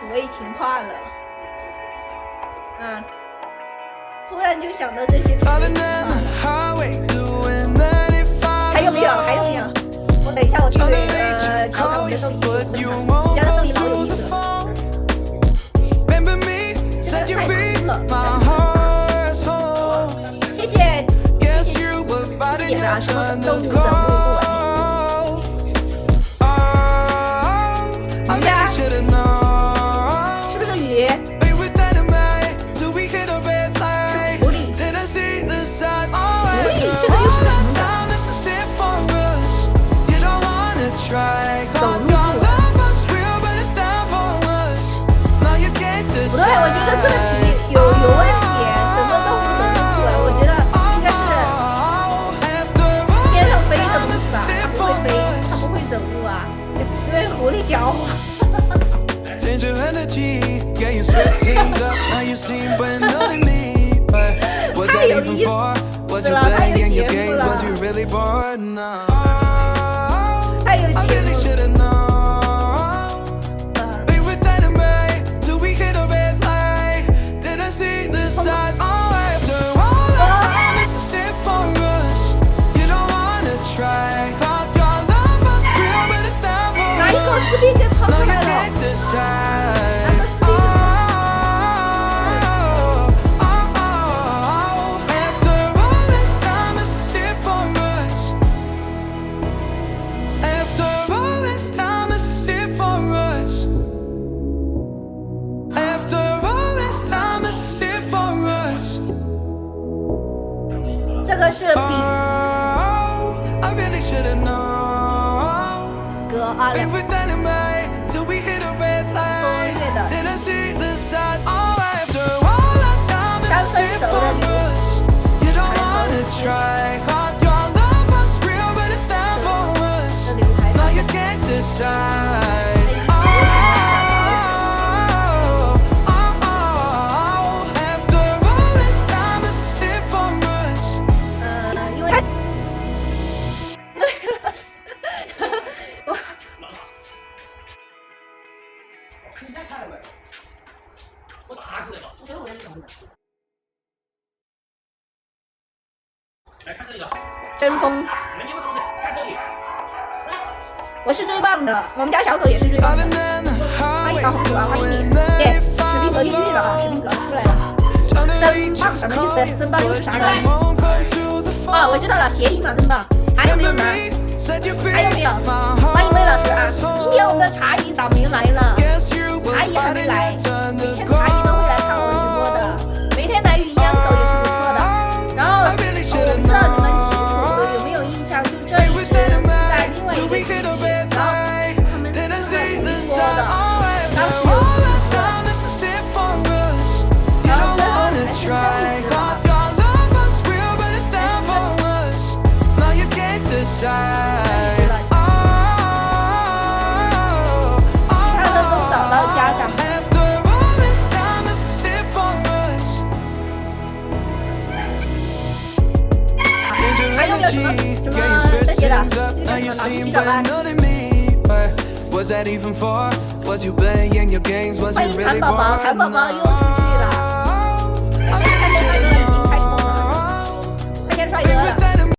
土味情话了。突然就想到这些土味情话。还有没有？还有没有？我等一下，我去调侃我的收益，你家的收益蛮有意思的。真的太哭了。谢谢点的什么都无的幕布。好呀，是不是鱼？是狐狸。狐狸，这个又是什么？走路步。不对，我觉得这个题有问题，什么动物走路步？我觉得应该是天上飞的东西吧，它不会飞，它不会走路啊，因为狐狸狡猾。太有意思了，太有节目了，太有节目了。哪一个视频给跑出来了？这个是比格阿亮多月的。刚分手的刘海峰。争锋，我是最棒的，我们家小狗也是最棒的。欢迎小红薯啊，欢迎你！耶，士兵格越狱了啊，士兵格出来了。真棒什么意思？真棒又是啥呢？哦，我知道了，谐音嘛，真棒。还有没有呢？还有没有？欢迎魏老师啊！今天我们的茶姨咋没来了？茶姨还没来，每天茶姨都会来看我直播的，每天来语音养狗也是不错的。然后我不知道你们有没有印象，就这一只是在另外一个基地，然后他们是在胡说的，当时有4个，然后最后还是这一只了。其他的都找到家长。还有没有什么这些的？这个什么脑筋急转弯？欢迎谭宝宝，谭宝宝又出去了。